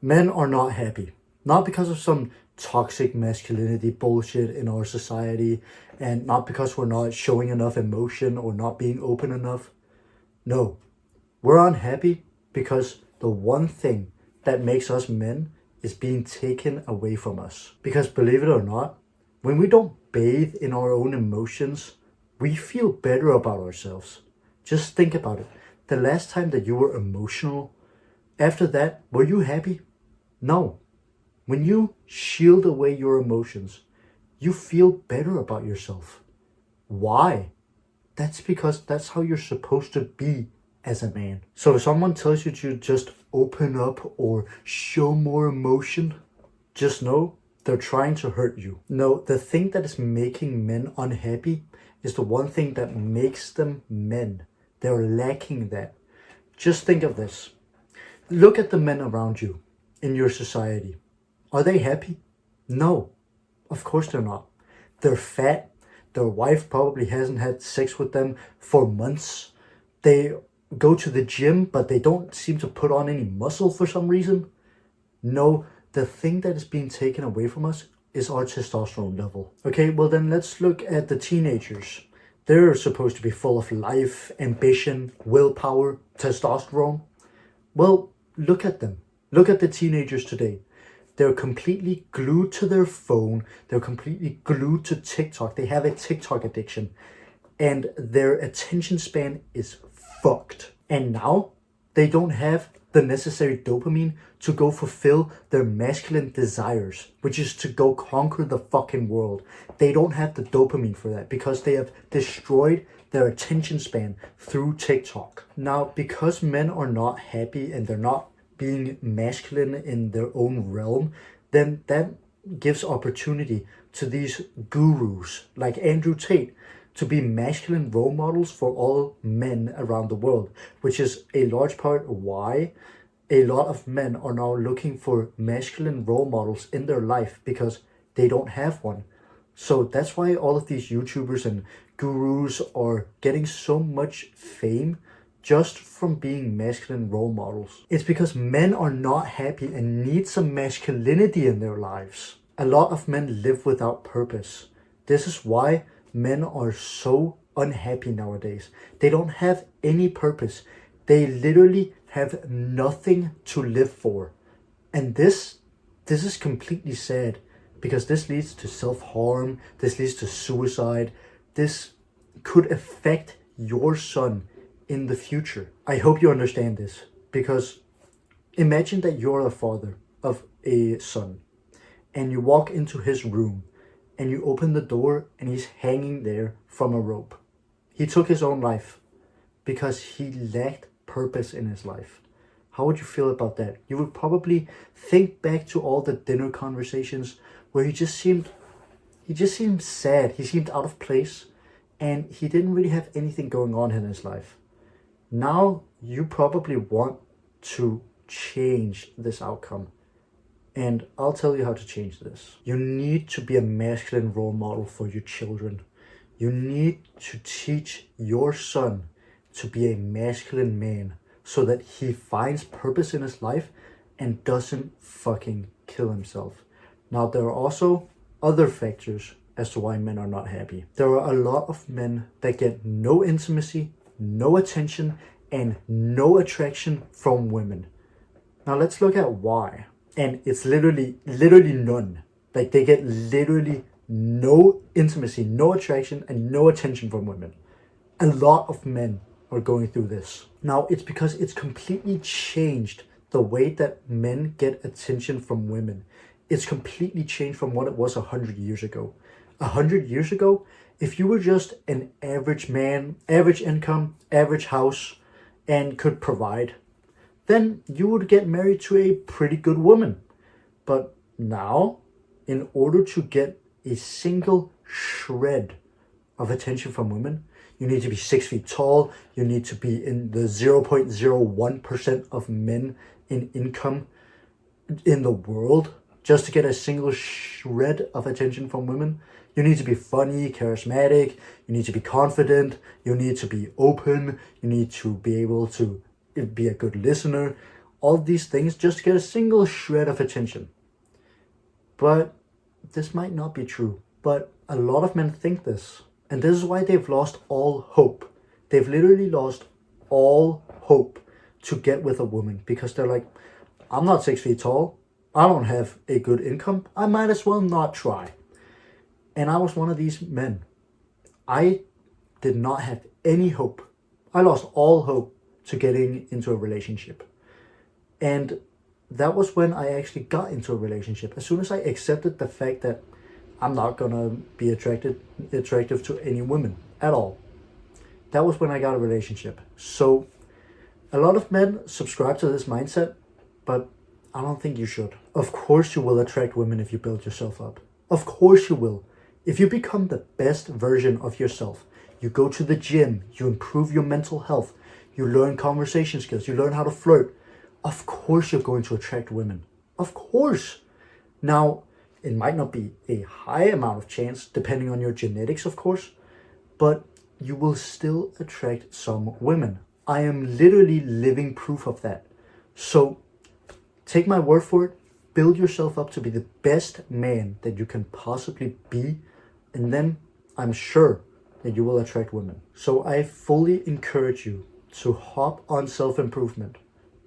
Men are not happy. Not because of some toxic masculinity bullshit in our society, and not because we're not showing enough emotion or not being open enough. No, we're unhappy because the one thing that makes us men is being taken away from us. Because believe it or not, when we don't bathe in our own emotions, we feel better about ourselves. Just think about it. The last time that you were emotional, after that, were you happy? No. When you shield away your emotions, you feel better about yourself. Why? That's because that's how you're supposed to be as a man. So if someone tells you to just open up or show more emotion, just know they're trying to hurt you. No, the thing that is making men unhappy is the one thing that makes them men. They're lacking that. Just think of this. Look at the men around you in your society. Are they happy? No, of course they're not. They're fat. Their wife probably hasn't had sex with them for months. They go to the gym, but they don't seem to put on any muscle for some reason. No, the thing that is being taken away from us is our testosterone level. Okay, well then let's look at the teenagers. They're supposed to be full of life, ambition, willpower, testosterone. Well, look at them. Look at the teenagers today. They're completely glued to their phone. They're completely glued to TikTok. They have a TikTok addiction. And their attention span is fucked. And now they don't have the necessary dopamine to go fulfill their masculine desires, which is to go conquer the fucking world. They don't have the dopamine for that because they have destroyed their attention span through TikTok. Now, because men are not happy and they're not being masculine in their own realm, then that gives opportunity to these gurus like Andrew Tate to be masculine role models for all men around the world, which is a large part why a lot of men are now looking for masculine role models in their life because they don't have one. So that's why all of these YouTubers and gurus are getting so much fame just from being masculine role models. It's because men are not happy and need some masculinity in their lives. A lot of men live without purpose. This is why men are so unhappy nowadays. They don't have any purpose. They literally have nothing to live for. And this is completely sad because this leads to self-harm, this leads to suicide. This could affect your son in the future. I hope you understand this because imagine that you're the father of a son and you walk into his room and you open the door and he's hanging there from a rope. He took his own life because he lacked purpose in his life. How would you feel about that? You would probably think back to all the dinner conversations where he just seemed sad. He seemed out of place and he didn't really have anything going on in his life. Now you probably want to change this outcome. And I'll tell you how to change this. You need to be a masculine role model for your children. You need to teach your son to be a masculine man so that he finds purpose in his life and doesn't fucking kill himself. Now, there are also other factors as to why men are not happy. There are a lot of men that get no intimacy, no attention, and no attraction from women. Now let's look at why. And it's literally none. Like they get literally no intimacy, no attraction, and no attention from women. A lot of men are going through this. Now it's because it's completely changed the way that men get attention from women. It's completely changed from what it was 100 years ago. 100 years ago, if you were just an average man, average income, average house, and could provide, then you would get married to a pretty good woman. But now, in order to get a single shred of attention from women, you need to be 6 feet tall, you need to be in the 0.01% of men in income in the world just to get a single shred of attention from women. You need to be funny, charismatic, you need to be confident, you need to be open, you need to be able to be a good listener. all these things just to get a single shred of attention. But this might not be true. But a lot of men think this. And this is why they've lost all hope. They've literally lost all hope to get with a woman because they're like, I'm not 6 feet tall. I don't have a good income. I might as well not try. And I was one of these men. I did not have any hope. I lost all hope to getting into a relationship. And that was when I actually got into a relationship. As soon as I accepted the fact that I'm not gonna be attractive to any women at all. That was when I got a relationship. So a lot of men subscribe to this mindset, but I don't think you should. Of course you will attract women if you build yourself up. Of course you will. If you become the best version of yourself, you go to the gym, you improve your mental health, you learn conversation skills, you learn how to flirt, of course you're going to attract women. Of course. Now, it might not be a high amount of chance, depending on your genetics, of course, but you will still attract some women. I am literally living proof of that. So, take my word for it, build yourself up to be the best man that you can possibly be, and then I'm sure that you will attract women. So I fully encourage you to hop on self-improvement.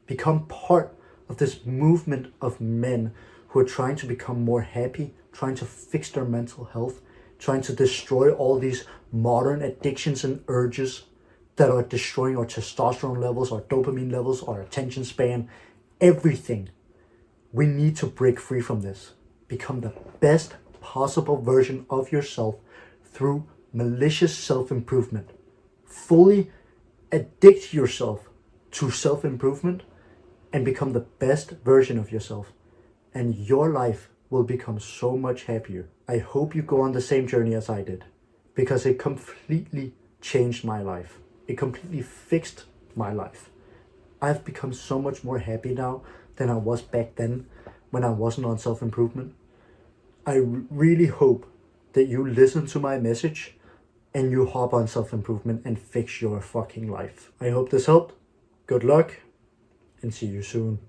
Become part of this movement of men who are trying to become more happy, trying to fix their mental health, trying to destroy all these modern addictions and urges that are destroying our testosterone levels, our dopamine levels, our attention span, everything. We need to break free from this. Become the best possible version of yourself through malicious self-improvement. Fully addict yourself to self-improvement and become the best version of yourself. And your life will become so much happier. I hope you go on the same journey as I did, because it completely changed my life. It completely fixed my life. I've become so much more happy now than I was back then when I wasn't on self-improvement. I really hope that you listen to my message and you hop on self-improvement and fix your fucking life. I hope this helped. Good luck and see you soon.